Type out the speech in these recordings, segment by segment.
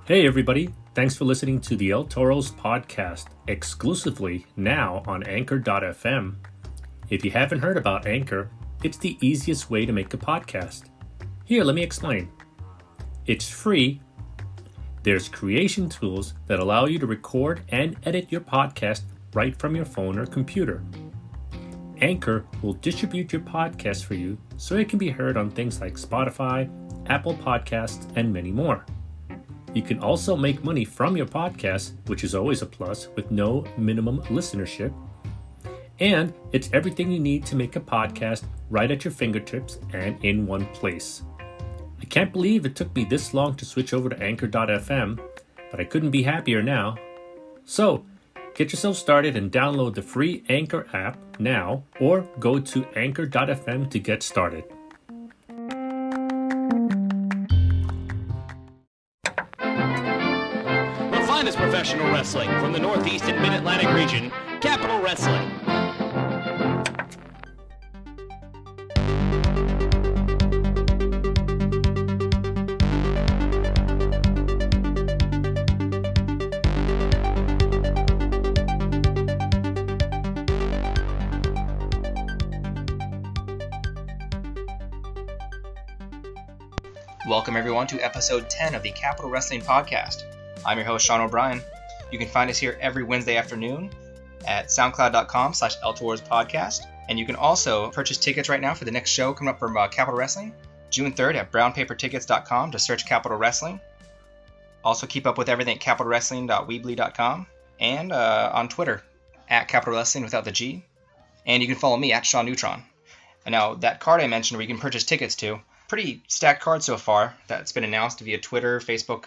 Hey everybody, thanks for listening to the El Toro's podcast, exclusively now on Anchor.fm. If you haven't heard about Anchor, it's the easiest way to make a podcast. Here, let me explain. It's free. There's creation tools that allow you to record and edit your podcast right from your phone or computer. Anchor will distribute your podcast for you so it can be heard on things like Spotify, Apple Podcasts, and many more. You can also make money from your podcast, which is always a plus, with no minimum listenership. And it's everything you need to make a podcast right at your fingertips and in one place. I can't believe it took me this long to switch over to Anchor.fm, but I couldn't be happier now. So, get yourself started and download the free Anchor app now, or go to Anchor.fm to get started. Professional wrestling from the Northeast and Mid-Atlantic region, Capital Wrestling. Welcome everyone to episode 10 of the Capital Wrestling Podcast. I'm your host, Sean O'Brien. You can find us here every Wednesday afternoon at soundcloud.com/eltorspodcast. And you can also purchase tickets right now for the next show coming up from Capital Wrestling, June 3rd at brownpapertickets.com to search Capital Wrestling. Also keep up with everything at capitalwrestling.weebly.com and on Twitter at Capital Wrestling without the G. And you can follow me at Sean Neutron. And now that card I mentioned where you can purchase tickets to, pretty stacked card so far that's been announced via Twitter, Facebook,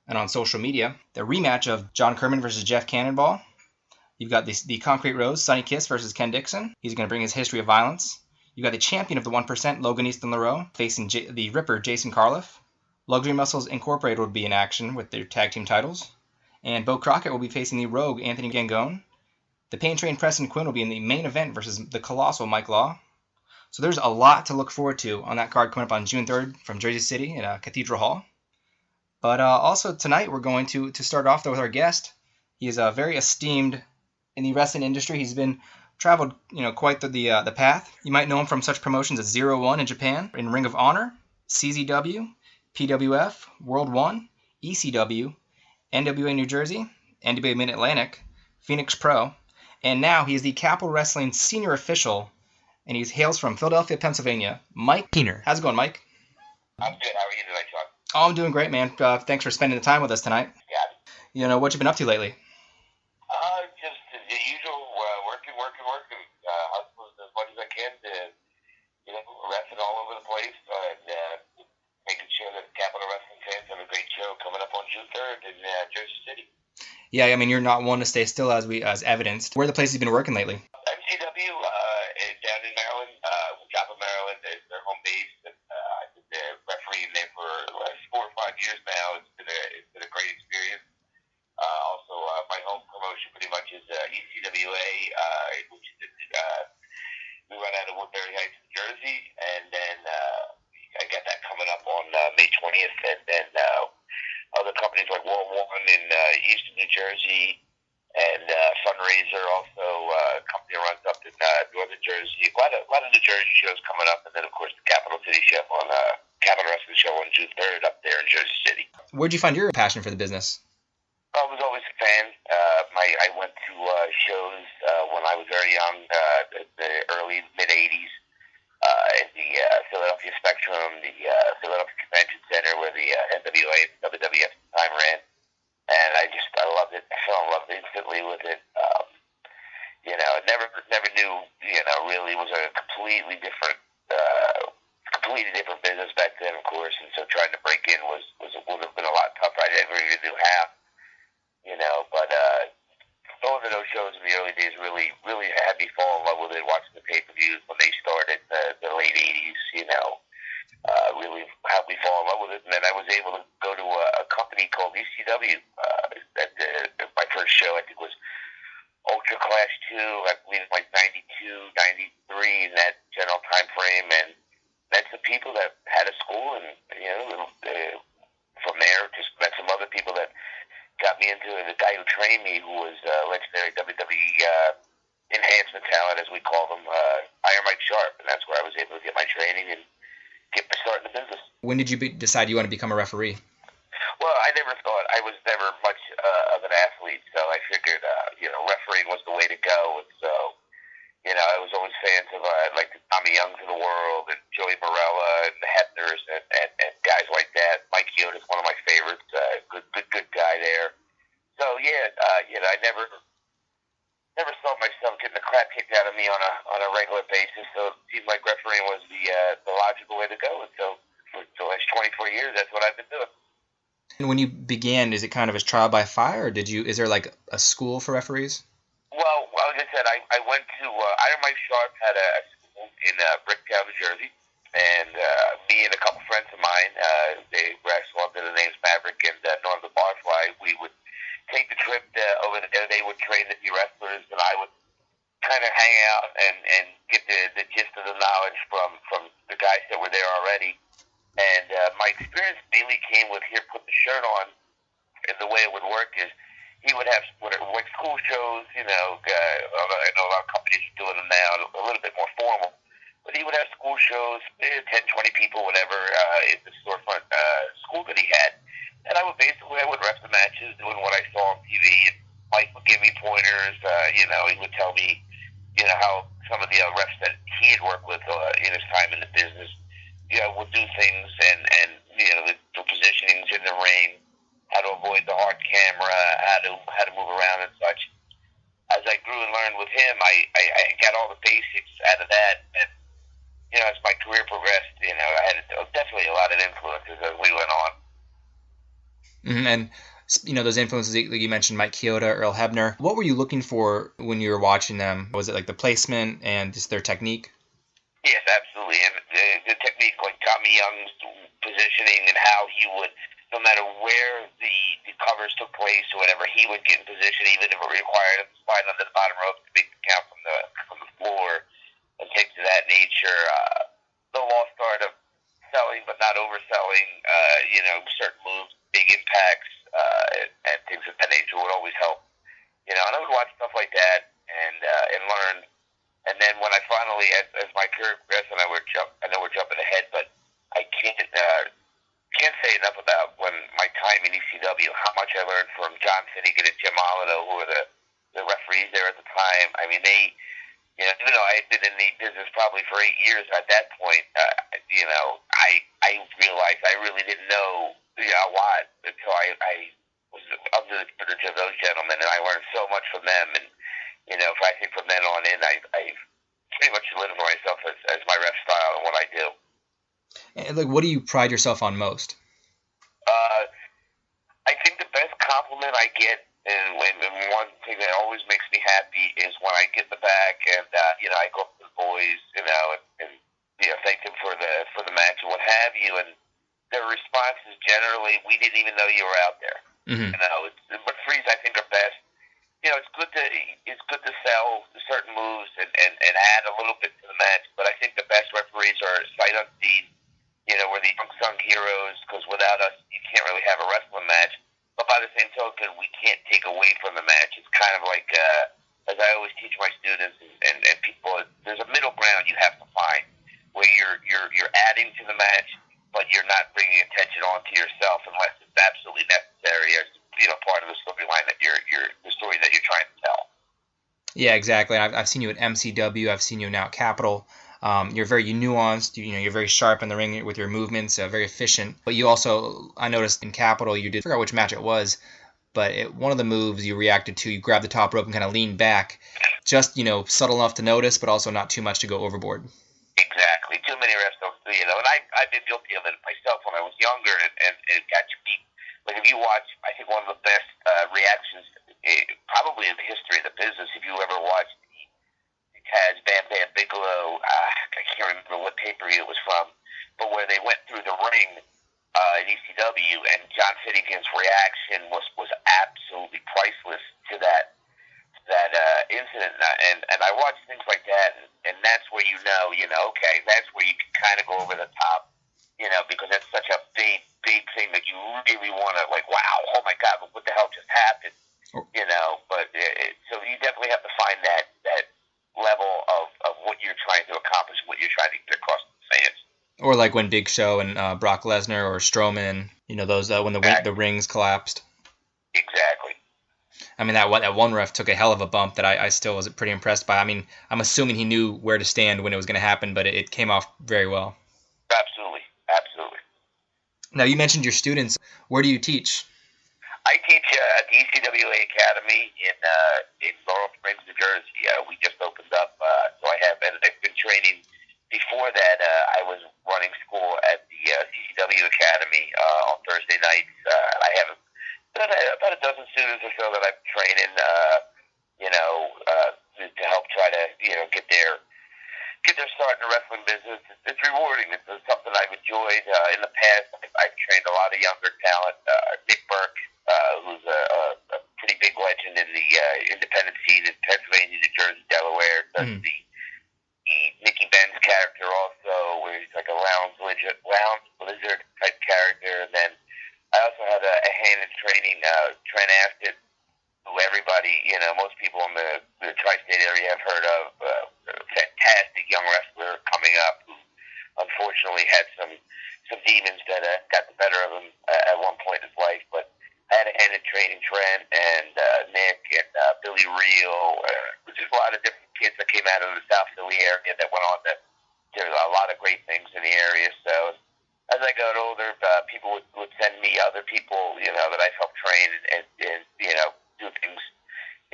and on social media. The rematch of John Kerman versus Jeff Cannonball. You've got the Concrete Rose, Sonny Kiss versus Ken Dixon. He's going to bring his history of violence. You've got the champion of the 1%, Logan Easton LaRoe, facing the Ripper, Jason Carliff. Luxury Muscles Incorporated will be in action with their tag team titles. And Bo Crockett will be facing the Rogue, Anthony Gangone. The Pain Train Preston Quinn will be in the main event versus the Colossal Mike Law. So there's a lot to look forward to on that card coming up on June 3rd from Jersey City at Cathedral Hall. But also tonight we're going to start off though with our guest. He is very esteemed in the wrestling industry. He's been traveled quite the path. You might know him from such promotions as 0-1 in Japan, in Ring of Honor, CZW, PWF, World 1, ECW, NWA New Jersey, NWA Mid-Atlantic, Phoenix Pro, and now he is the Capital Wrestling Senior Official, and he hails from Philadelphia, Pennsylvania. Mike Kehner. How's it going, Mike? I'm good. How are you tonight, Sean? Oh, I'm doing great, man. Thanks for spending the time with us tonight. Yeah. What you been up to lately? Just the usual, working. Hustling as much as I can to, wrestling all over the place, and making sure that Capital Wrestling fans have a great show coming up on June 3rd in Jersey City. Yeah, I mean, you're not one to stay still as evidenced. Where are the places you've been working lately? MCW down in Maryland, Joplin, Maryland, is their home base. I've been the refereeing there for the last 4 or 5 years now. It's been a great experience. Also, my home promotion pretty much is ECWA, which is we run out of Woodbury Heights, New Jersey, and then I got that coming up on May 20th, and then other companies like World 1 in Eastern New Jersey, and Fundraiser, also a company that runs up in Northern Jersey. A lot of New Jersey shows coming up, and then, of course, the Capital City show on Capital Wrestling show on June 3rd up there in Jersey City. Where'd you find your passion for the business? I was always a fan. I went to shows when I was very young, the early, mid-'80s, at the Philadelphia Spectrum, the Philadelphia Convention Center, where the NWA and WWF at the time ran. And I loved it. I fell in love instantly with it. Never knew, really was a completely different business back then, of course. And so trying to break in would have been a lot tougher. I never even knew half, but going to those shows in the early days really, really had me fall in love with it, watching the pay-per-views when they started, the late 80s, really helped me fall in love with it. And then I was able to go to a company called ECW. My first show, I think, was Ultra Class 2, I believe like 92, 93 in that general time frame, and met some people that had a school and, from there, just met some other people that got me into it. The guy who trained me, who was legendary WWE enhancement talent, as we call them, Iron Mike Sharp, and that's where I was able to get my training and get my start in the business. When did you decide you want to become a referee? Well, I never thought, I was never much of an athlete, so I figured, refereeing was the way to go, and so, I was always fans of, like the Tommy Youngs of the world, and Joey Barella, and the Hebners, and guys like that. Mike Kehner is one of my favorites, good guy there. So, I never saw myself getting the crap kicked out of me on a regular basis, so it seemed like refereeing was the logical way to go, and so for the last 24 years, that's what I've been doing. And when you began, is it kind of as trial by fire, or is there like a school for referees? Well, like I said, I went to Iron Mike Sharp had a school in Bricktown, New Jersey, and me and a couple friends of mine, they were actually under the names Maverick and Norm the Barfly, we would take the trip over there. They would train the new wrestlers, and I would kind of hang out and get the gist of the knowledge from the guys that were there already. And my experience mainly came with here, put the shirt on, and the way it would work is he would have like school shows, I know a lot of companies are doing them now, a little bit more formal, but he would have school shows, 10, 20 people, whatever, in the storefront school that he had. And I would ref the matches, doing what I saw on TV, and Mike would give me pointers, he would tell me, how some of the refs that he had worked with in his time in the business, would do things, and the positionings in the ring, how to avoid the hard camera, how to move around and such. As I grew and learned with him, I got all the basics out of that, and as my career progressed, I had definitely a lot of influences as we went on. Mm-hmm. And those influences that you mentioned, Mike Kehner, Earl Hebner. What were you looking for when you were watching them? Was it like the placement and just their technique? Yes, absolutely. And the technique, like Tommy Young's positioning and how he would, no matter where the covers took place or whatever, he would get in position, even if it required him to slide under the bottom rope to make the count from the floor and things of that nature. The lost art of selling but not overselling, certain moves, big impacts, and things of that nature would always help. And I would watch stuff like that and learn. And then when I finally, as my career progressed, and I know we're jumping ahead, but I can't say enough about when my time in ECW, how much I learned from John Finnegan and Jim Molyneux, who were the referees there at the time. I mean, they, even though I had been in the business probably for 8 years at that point, I realized I really didn't know a lot until I was under the tutelage of those gentlemen, and I learned so much from them. And if I think from then on in, I pretty much solidified myself as my ref style and what I do. And what do you pride yourself on most? I think the best compliment I get, and one thing that always makes me happy, is when I get the back and I go up to the boys, and thank them for the match and what have you, and their response is generally, "We didn't even know you were out there." Mm-hmm. But frees I think are best. It's good to sell certain moves and add a little bit to the match, but I think the best referees are sight unseen. We're the unsung heroes, because without us, you can't really have a wrestling match. But by the same token, we can't take away from the match. It's kind of like, as I always teach my students and people, there's a middle ground you have to find where you're adding to the match, but you're not bringing attention onto yourself unless it's absolutely necessary as part of the storyline that the story that you're trying to tell. Yeah, exactly. I've seen you at MCW. I've seen you now at Capitol. You're very nuanced. You're very sharp in the ring with your movements, very efficient. But you also, I noticed in Capitol, I forgot which match it was, but one of the moves you reacted to, you grabbed the top rope and kind of leaned back, just subtle enough to notice, but also not too much to go overboard. Exactly. Too many refs don't, and I've been guilty of it myself when I was younger, and it got you beat. Like if you watch, I think one of the best reactions, probably in the history of the business, if you ever watched the Taz Bam Bam Bigelow, I can't remember what pay-per-view it was from, but where they went through the ring in ECW, and John Finnegan's reaction was absolutely priceless to that incident. And I watch things like that, and that's where okay, that's where you can kind of go over the top, because that's such a big thing that you think that cost the fans. Or like when Big Show and Brock Lesnar or Strowman, those when the rings collapsed. Exactly. I mean, that one ref took a hell of a bump that I still was pretty impressed by. I mean, I'm assuming he knew where to stand when it was going to happen, but it came off very well. Absolutely. Now, you mentioned your students. Where do you teach? I teach at the ECWA Academy in Laurel Springs, New Jersey. We just opened up, so I've been training. Before that, I was running school at the CCW Academy on Thursday nights. I have about a dozen students or so that I'm training, to help try to, get their start in the wrestling business. It's rewarding. It's something I've enjoyed. In the past, I've trained a lot of younger talent. Nick Burke, who's a pretty big legend in the independent scene in Pennsylvania, New Jersey, Delaware. Does the Mickey Benz character also, where he's like a lounge lizard type character. And then I also had a hand in training Trent Afton, who everybody, most people in the tri-state area have heard of. A fantastic young wrestler coming up who unfortunately had some demons that got the better of him at one point in his life. But I had a hand in training Trent and Nick and Billy Reel, just a lot of different kids that came out of the South Philly area that went on to do a lot of great things in the area. So as I got older, people would send me other people, that I helped train and do things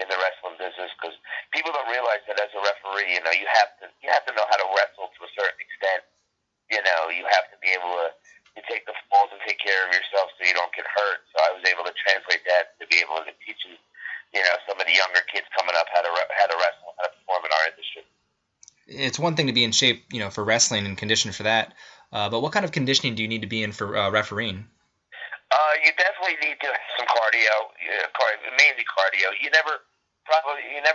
in the wrestling business, because people don't realize that as a referee, you have to know how to wrestle to a certain extent. You have to be able to take the falls and take care of yourself so you don't get hurt. So I was able to translate that to be able to teach some of the younger kids coming up how to wrestle, how to perform in our industry. It's one thing to be in shape, for wrestling and conditioned for that. But what kind of conditioning do you need to be in for refereeing? You definitely need to have some cardio, mainly cardio. You never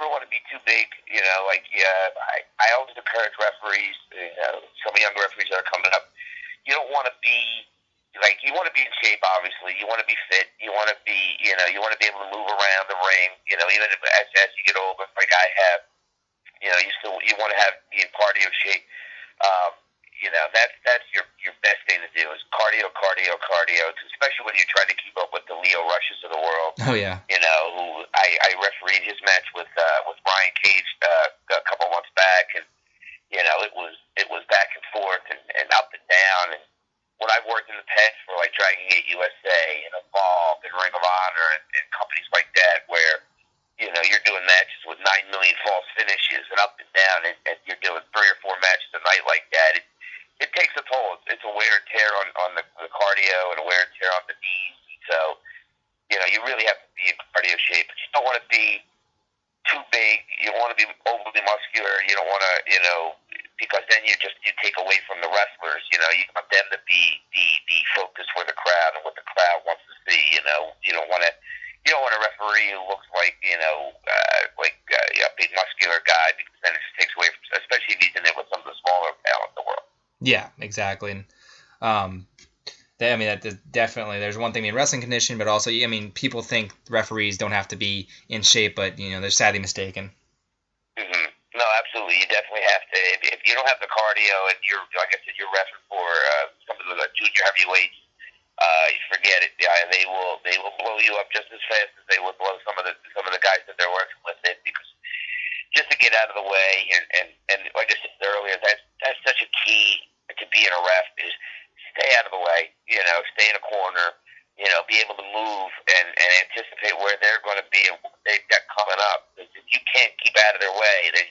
want to be too big. I always encourage referees, some younger referees that are coming up. You don't want to be you want to be in shape. Obviously, you want to be fit. You want to be, you want to be able to move around the ring. Even if, as you get older, like I have, you want to be in cardio shape. That's your best thing to do is cardio, especially when you're trying to keep up with the Leo Rushes of the world. Oh, yeah. Who I refereed his match with Brian Cage a couple months back, and it was back and forth and up and down. And when I've worked in the past for like Dragon Gate USA and Evolve and Ring of Honor and companies like that, where you're doing matches with 9 million false finishes and up and down, and you're doing 3 or 4 matches a night like that. It takes a toll. It's a wear and tear on the cardio and a wear and tear on the knees. So, you really have to be in cardio shape. But you don't want to be too big. You don't want to be overly muscular. You don't want to, because then you take away from the wrestlers. You want them to be the focus for the crowd and what the crowd wants to see. You don't want a referee who looks like a big muscular guy, because then it just takes away from, especially if he's in it with some of the smaller talent in the world. Yeah, exactly. And, that definitely, there's one thing in wrestling conditioning, but also, people think referees don't have to be in shape, but, they're sadly mistaken. Mm-hmm. No, absolutely. You definitely have to. If you don't have the cardio and you're, like I said, you're refereeing for some of the junior heavyweights, you forget it. They will blow you up just as fast as they would blow some of the guys that they're working with it, because just to get out of the way and like I said earlier, that's such a key to being a ref, is stay out of the way. Stay in a corner. Be able to move and anticipate where they're going to be and what they've got coming up. Because if you can't keep out of their way, then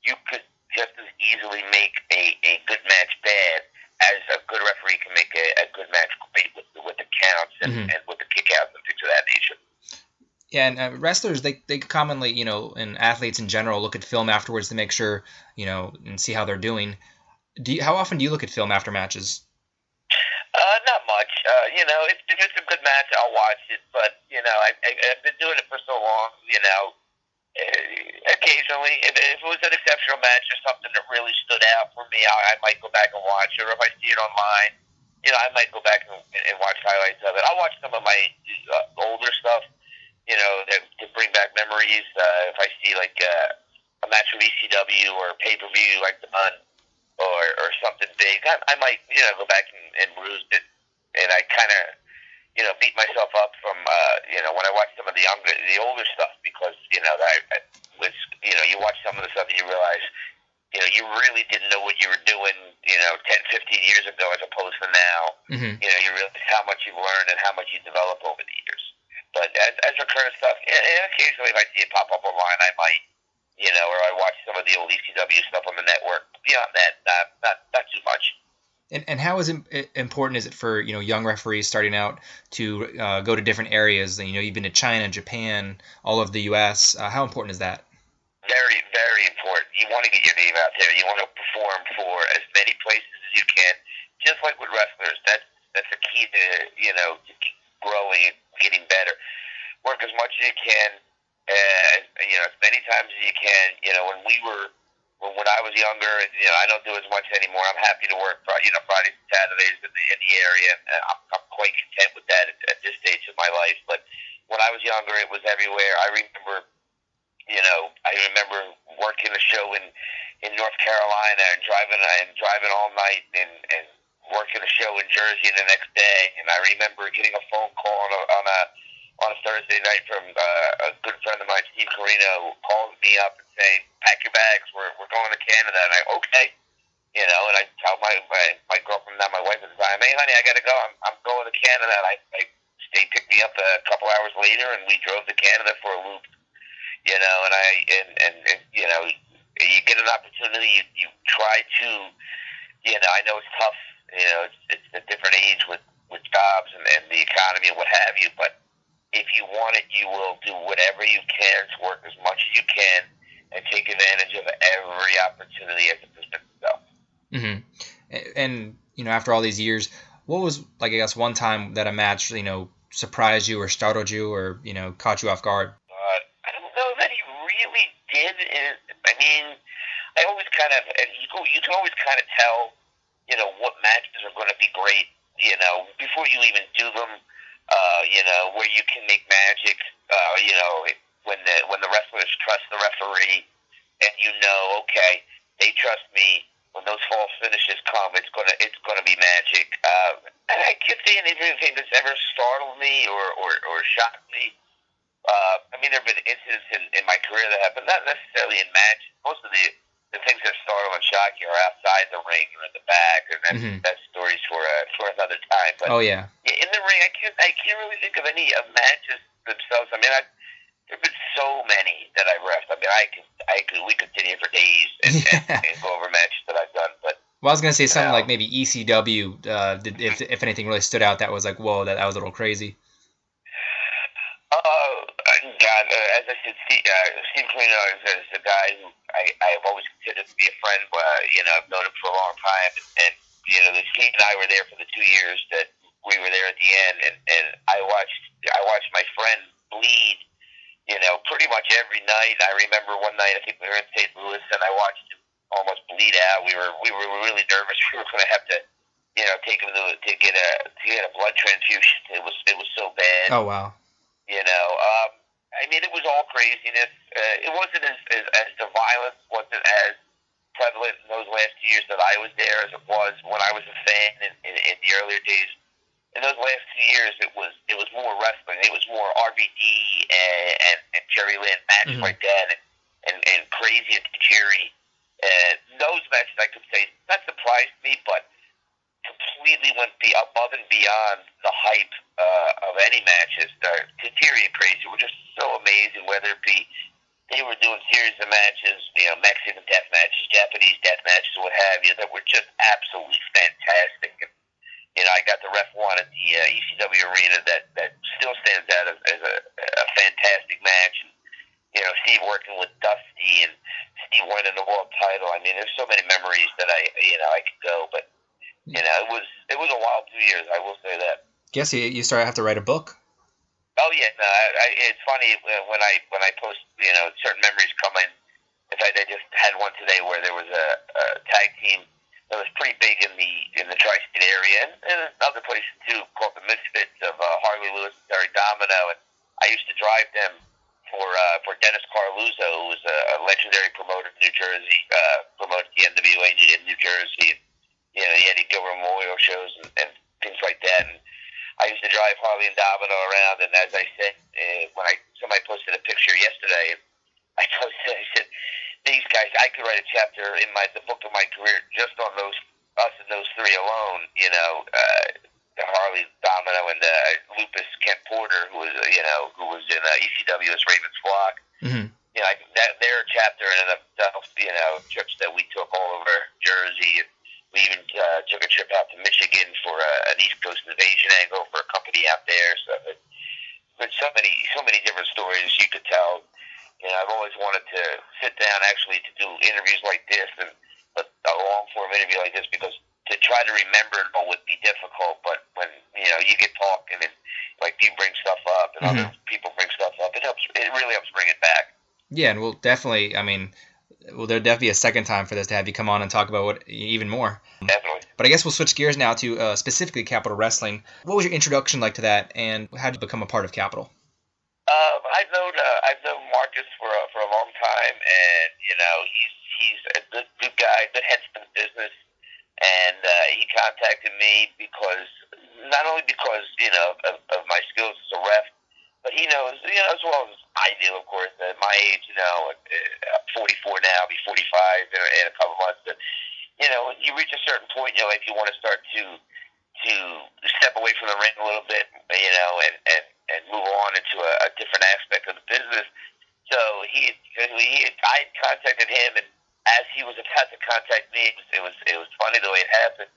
you could just as easily make a good match bad as a good referee can make a good match great with the counts and with the kickouts and things of that nature. Yeah, and wrestlers, they commonly, and athletes in general, look at film afterwards to make sure, and see how they're doing. How often do you look at film after matches? Not much. If it's a good match, I'll watch it. But, I've been doing it for so long, occasionally, if it was an exceptional match or something that really stood out for me, I might go back and watch it. Or if I see it online, I might go back and watch highlights of it. I'll watch some of my older stuff, to bring back memories. If I see, like, a match from ECW or a pay-per-view, like the or something big, I might, go back and bruise it, and I kind of, beat myself up from, when I watch some of the older stuff, because, I was, you watch some of the stuff and you realize, you really didn't know what you were doing, 10, 15 years ago as opposed to now. Mm-hmm. You realize how much you've learned and how much you develop over the years. But as for current stuff, and occasionally if I see it pop up online, I might, or I watch some of the old ECW stuff on the network. Beyond that, not too much. And how important is it for young referees starting out to go to different areas? You've been to China, Japan, all of the U.S. How important is that? Very, very important. You want to get your name out there. You want to perform for as many places as you can. Just like with wrestlers, that's the key to to growing and getting better. Work as much as you can, as many times as you can. When I was younger, I don't do as much anymore. I'm happy to work, Fridays and Saturdays in the area. And I'm quite content with that at this stage of my life. But when I was younger, it was everywhere. I remember working a show in North Carolina and driving all night and working a show in Jersey the next day. And I remember getting a phone call on a Thursday night from a good friend of mine, Steve Carino, calling me up and saying, "Pack your bags, we're going to Canada." And okay, and I tell my girlfriend, not my wife at the time, "Hey, honey, I got to go. I'm going to Canada." And I they picked me up a couple hours later, and we drove to Canada for a loop. And you get an opportunity, you try to, I know it's tough, it's a different age with jobs and the economy and what have you, but if you want it, you will do whatever you can to work as much as you can and take advantage of every opportunity as it presents itself. Mm-hmm. And, after all these years, what was, I guess, one time that a match, surprised you or startled you or, caught you off guard? I don't know that he really did. I mean, I always kind of, and you can always kind of tell, what matches are going to be great, before you even do them. Where you can make magic, when the wrestlers trust the referee, and okay, they trust me. When those false finishes come, it's gonna be magic. And I can't say anything that's ever startled me or shocked me. There have been incidents in my career that happen, not necessarily in matches. Most of the things that startle and shock you are outside the ring or in the back, and that's stories for another time. But oh yeah, in the ring, I can't really think of any matches themselves. There've been so many that I've reffed. We could sit here for days and go over matches that I've done. But well, I was gonna say something like maybe ECW. If anything really stood out, that was like, whoa, that was a little crazy. God, as I said, Steve Carino is a guy who I've always considered to be a friend. I've known him for a long time, and Steve and I were there for the 2 years that we were there at the end, and I watched my friend bleed, pretty much every night. I remember one night, I think we were in St. Louis, and I watched him almost bleed out. We were really nervous. We were going to have to, take him to get a blood transfusion. It was so bad. Oh wow. It was all craziness. It wasn't as the violence wasn't as prevalent in those last 2 years that I was there as it was when I was a fan in the earlier days. In those last 2 years, it was more wrestling. It was more RVD and Jerry Lynn matches like that, and Crazy and Jerry. Those matches, I could say, that surprised me, but completely went above and beyond the hype of any matches. Jerry and Crazy were just so amazing, whether it be they were doing series of matches, Mexican death matches, Japanese death matches, what have you, that were just absolutely fantastic. And, I got to ref one at the ECW arena that still stands out as a fantastic match. And, Steve working with Dusty and Steve winning the world title. There's so many memories that I could go, but it was a wild 2 years. I will say that. Guess you started to have to write a book. Oh yeah, no. It's funny when I post, certain memories come in. In fact, I just had one today where there was a tag team that was pretty big in the tri-state area and other places too, called the Misfits of Harley Lewis and Terry Domino. And I used to drive them for Dennis Carluzzo, who was a legendary promoter in New Jersey, promoted the NWA in New Jersey. You know, the Eddie Gilbert Memorial shows and things like that. And I used to drive Harley and Domino around, and as I said, somebody posted a picture yesterday, I said, these guys, I could write a chapter in the book of my career just on us and those three alone. You know, the Harley, Domino, and Lupus Kent Porter, who was in ECW as Raven's Flock. Mm-hmm. You know, they're a chapter in and of themselves. You know, trips that we took all over Jersey, and we even took a trip out to Michigan for an East Coast invasion angle for a company out there. So, but so many different stories you could tell. You know, I've always wanted to sit down actually to do interviews like this, but a long form interview like this, because to try to remember it all would be difficult. But when you get talking and like you bring stuff up and other people bring stuff up, it really helps bring it back. Yeah, and we'll definitely. I mean, there'll definitely be a second time for this to have you come on and talk about even more. Definitely. But I guess we'll switch gears now to specifically Capital Wrestling. What was your introduction like to that, and how did you become a part of Capital? I've known Marcus for a long time, and he's a good guy, good head to the business, and he contacted me not only because of my skills as a ref, but he knows as well as I do, of course, at my age, I'm 44 now, I'll be 45 in a couple months, but when you reach a certain point in your life, you want to start to step away from the ring a little bit, and move on into a different aspect of the business. So I contacted him, and as he was about to contact me, it was funny the way it happened.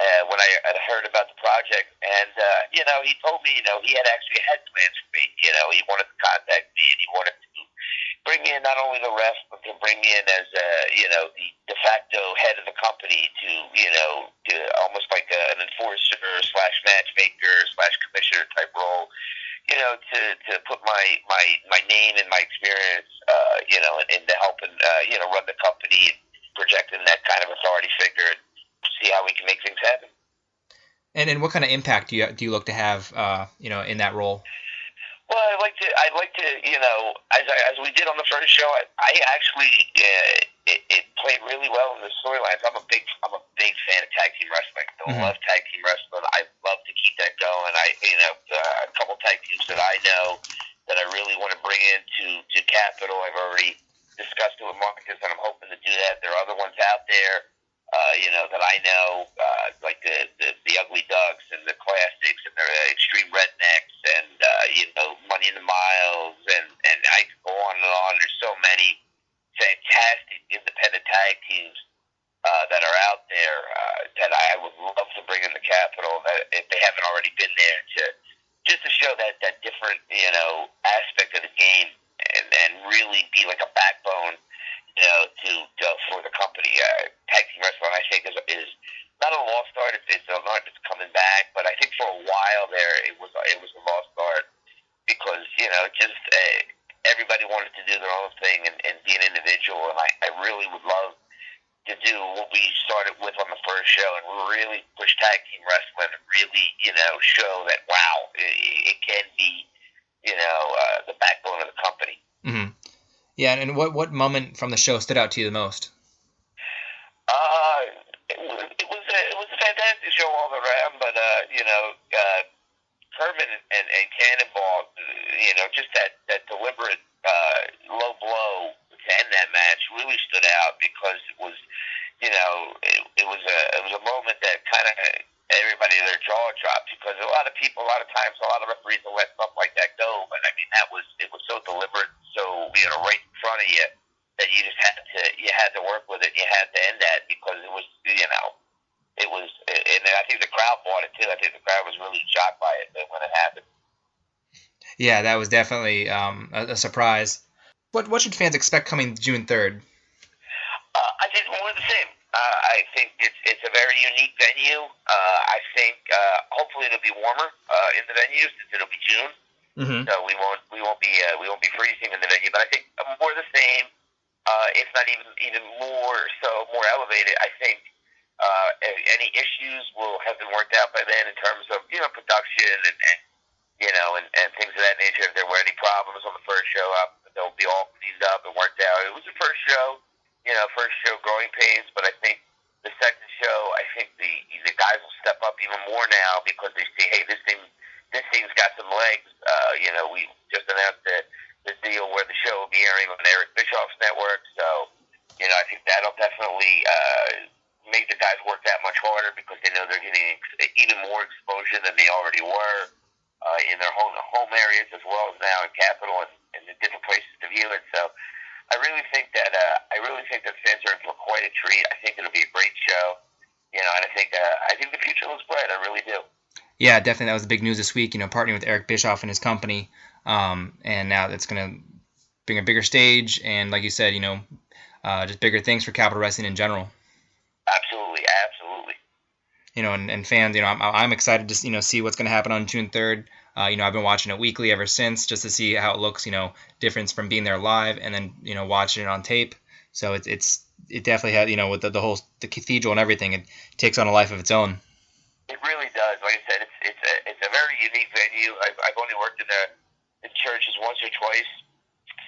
When I had heard about the project, and he told me he had actually had plans for me. He wanted to contact me, and he wanted to bring me in not only the ref, but to bring me in as the de facto head of the company to almost like an enforcer / matchmaker / commissioner type role. To put my name and my experience, into helping run the company and projecting that kind of authority figure. See how we can make things happen. And what kind of impact do you look to have, in that role? Well, I'd like to, as we did on the first show, I actually, it played really well in the storylines. I'm a big fan of tag team wrestling. I love tag team wrestling. I love to keep that going. A couple tag teams that I know that I really want to bring into Capital. I've already discussed it with Marcus, and I'm hoping to do that. There are other ones out there. That I know, like the Ugly Ducks and the Classics and the Extreme Rednecks and, Money in the Miles and I could go on and on. There's so many fantastic independent tag teams that are out there that I would love to bring in the Capitol, that if they haven't already been there, just to show that different, aspect of the game and really be like a backbone for the company. Tag team wrestling, I think, is not a lost art. It's an art that's coming back, but I think for a while there, it was a lost art because everybody wanted to do their own thing and be an individual. And I really would love to do what we started with on the first show and really push tag team wrestling and really show that it can be the backbone of the company. Mm-hmm. Yeah, and what moment from the show stood out to you the most? It was a fantastic show all around, but Herman and Cannonball, just that deliberate low blow to end that match really stood out because it was a moment that kind of everybody their jaw dropped because a lot of times a lot of referees will let stuff like that go, but I mean it was so deliberate, so right in front of you that you just had to work with it. You had to end that because it was and I think the crowd bought it too. I think the crowd was really shocked by it when it happened. Yeah, that was definitely a surprise. What should fans expect coming June 3rd? I think more of the same. I think it's a very unique venue. I think hopefully it'll be warmer in the venue since it'll be June. Mm-hmm. So we won't be freezing in the venue. But I think more of the same, if not even more elevated. I think any issues will have been worked out by then in terms of production and and things of that nature. If there were any problems on the first show, they'll be all cleaned up and worked out. It was the first show, growing pains, but I think the second show, I think the guys will step up even more now because they see, hey, this thing's got some legs. We just announced the deal where the show will be airing on Eric Bischoff's network, so I think that'll definitely make the guys work that much harder because they know they're getting even more exposure than they already were in their home areas as well as now in Capitol and the different places to view it. So I really think that fans are in for quite a treat. I think it'll be a great show, and I think the future looks bright. I really do. Yeah, definitely. That was the big news this week. Partnering with Eric Bischoff and his company, and now that's going to bring a bigger stage and, like you said, just bigger things for Capitol Wrestling in general. Absolutely. And fans, I'm excited to see what's going to happen on June 3rd. I've been watching it weekly ever since just to see how it looks, difference from being there live and then, watching it on tape. So it definitely had, with the cathedral and everything, it takes on a life of its own. It really does. Like I said, it's a very unique venue. I've only worked in churches once or twice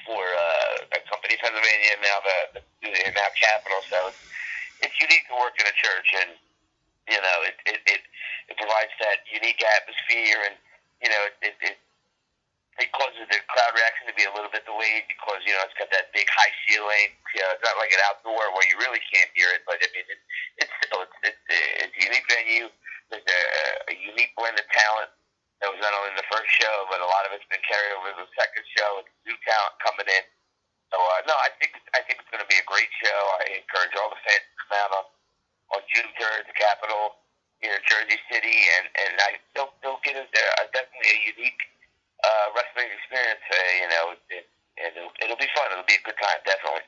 for a company in Pennsylvania, and now Capitol. So it's unique to work in a church, and it provides that unique atmosphere, and it causes the crowd reaction to be a little bit delayed because it's got that big high ceiling. It's not like an outdoor where you really can't hear it, but I mean it's a unique venue. There's a unique blend of talent that was not only in the first show, but a lot of it's been carried over to the second show. With new talent coming in. So no, I think it's going to be a great show. I encourage all the fans to come out on June 3rd at the Capitol here in Jersey City, and they'll get definitely a unique wrestling experience. And it'll be fun. It'll be a good time, definitely.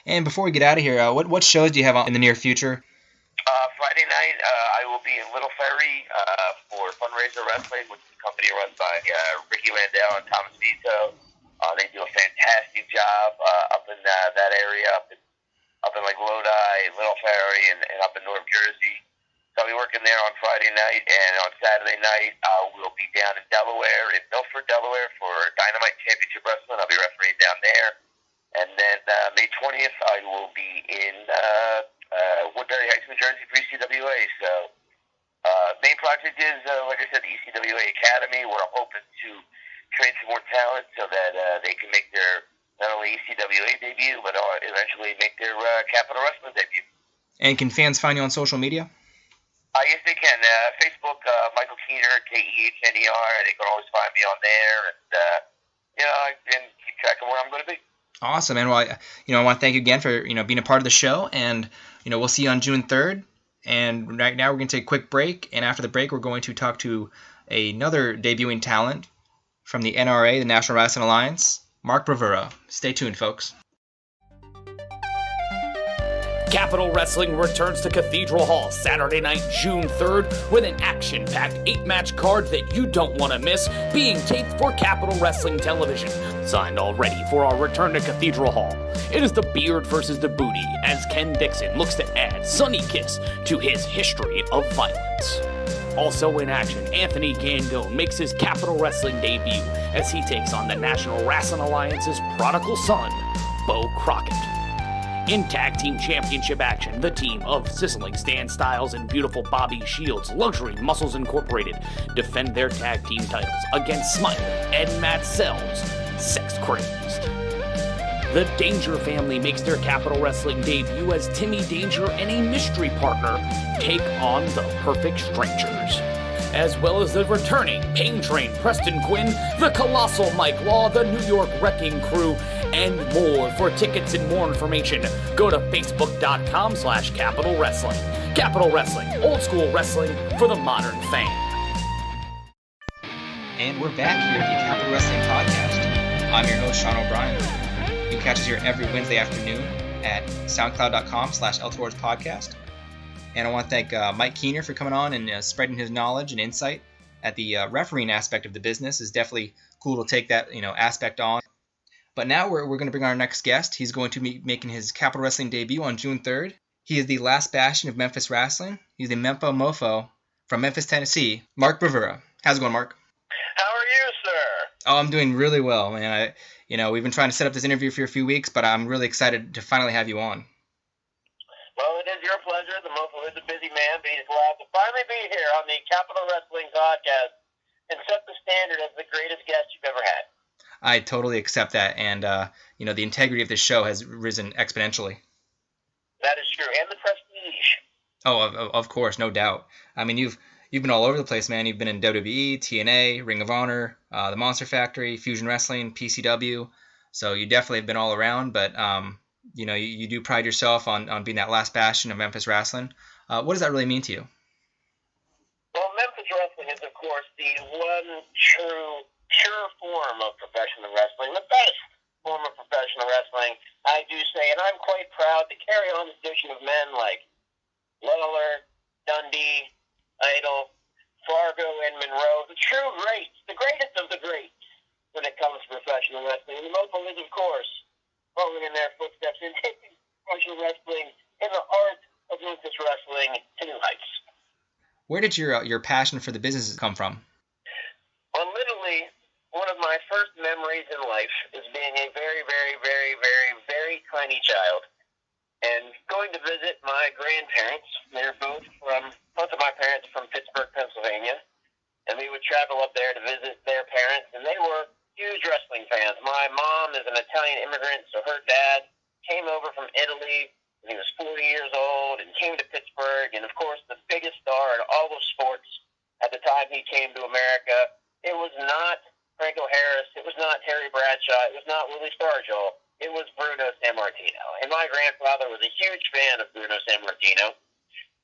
And before we get out of here, what shows do you have in the near future? Friday night, I will be in Little Ferry for Fundraiser Wrestling, which is a company run by Ricky Landell and Thomas Vito. They do a fantastic job up in that area, up in like Lodi, Little Ferry, and up in North Jersey. So I'll be working there on Friday night, and on Saturday night we'll be down in Delaware, in Milford, Delaware, for Dynamite Championship Wrestling. I'll be refereeing down there. And then May 20th, I will be in Woodbury Heights, New Jersey for ECWA. So main project is, like I said, the ECWA Academy, where I'm hoping to train some more talent so that they can make their not only ECWA debut, but eventually make their Capitol Wrestling debut. And can fans find you on social media? Yes, they can. Facebook, Michael Kehner, Kehner. They can always find me on there, and keep track of where I'm going to be. Awesome, and I want to thank you again for being a part of the show, and we'll see you on June 3rd. And right now we're going to take a quick break, and after the break we're going to talk to another debuting talent from the NRA, the National Rasslin Alliance, Mark Bravura. Stay tuned, folks. Capitol Wrestling returns to Cathedral Hall Saturday night, June 3rd, with an action-packed 8-match card that you don't want to miss, being taped for Capitol Wrestling Television. Signed already for our return to Cathedral Hall. It is the Beard versus the Booty, as Ken Dixon looks to add Sonny Kiss to his history of violence. Also in action, Anthony Gangone makes his Capitol Wrestling debut as he takes on the National Rasslin Alliance's prodigal son, Bo Crockett. In Tag Team Championship action, the team of Sizzling Stan Styles and Beautiful Bobby Shields, Luxury Muscles Incorporated, defend their tag team titles against Smiley and Matt Sells, Sex Crazed. The Danger family makes their Capitol Wrestling debut as Timmy Danger and a mystery partner take on the Perfect Strangers, as well as the returning Pain Train Preston Quinn, the Colossal Mike Law, the New York Wrecking Crew, and more. For tickets and more information, go to facebook.com/Capitol Wrestling. Capitol Wrestling, old school wrestling for the modern fan. And we're back here at the Capitol Wrestling Podcast. I'm your host, Sean O'Brien. You can catch us here every Wednesday afternoon at soundcloud.com/ElTorresPodcast. And I want to thank Mike Kehner for coming on and spreading his knowledge and insight at the refereeing aspect of the business. Is definitely cool to take that aspect on. But now we're going to bring our next guest. He's going to be making his Capitol Wrestling debut on June 3rd. He is the last bastion of Memphis wrestling. He's the Mempho Mofo from Memphis, Tennessee, Mark Bravura. How's it going, Mark? How are Oh, I'm doing really well, man. We've been trying to set up this interview for a few weeks, but I'm really excited to finally have you on. Well, it is your pleasure. The Mofo is a busy man, but he's glad to finally be here on the Capital Wrestling Podcast and set the standard as the greatest guest you've ever had. I totally accept that, and the integrity of this show has risen exponentially. That is true, and the prestige. Oh, of course, no doubt. I mean, you've been all over the place, man. You've been in WWE, TNA, Ring of Honor, the Monster Factory, Fusion Wrestling, PCW. So you definitely have been all around, but you do pride yourself on being that last bastion of Memphis wrestling. What does that really mean to you? Well, Memphis wrestling is, of course, the one true, pure form of professional wrestling, the best form of professional wrestling, I do say, and I'm quite proud to carry on the tradition of men like Lawler, Dundee, Idol, Fargo, and Monroe, the true greats, the greatest of the greats when it comes to professional wrestling. And the Mofo is, of course, following in their footsteps and taking professional wrestling and the art of Memphis wrestling to new heights. Where did your passion for the business come from? Well, literally, one of my first memories in life is being a very, very, very, very, very tiny child and going to visit my grandparents. Both of my parents are from Pittsburgh, Pennsylvania, and we would travel up there to visit their parents, and they were huge wrestling fans. My mom is an Italian immigrant, so her dad came over from Italy when he was 40 years old and came to Pittsburgh, and of course the biggest star in all of sports at the time he came to America. It was not Franco Harris, it was not Terry Bradshaw, it was not Willie Stargell, it was Bruno Sammartino. And my grandfather was a huge fan of Bruno Sammartino.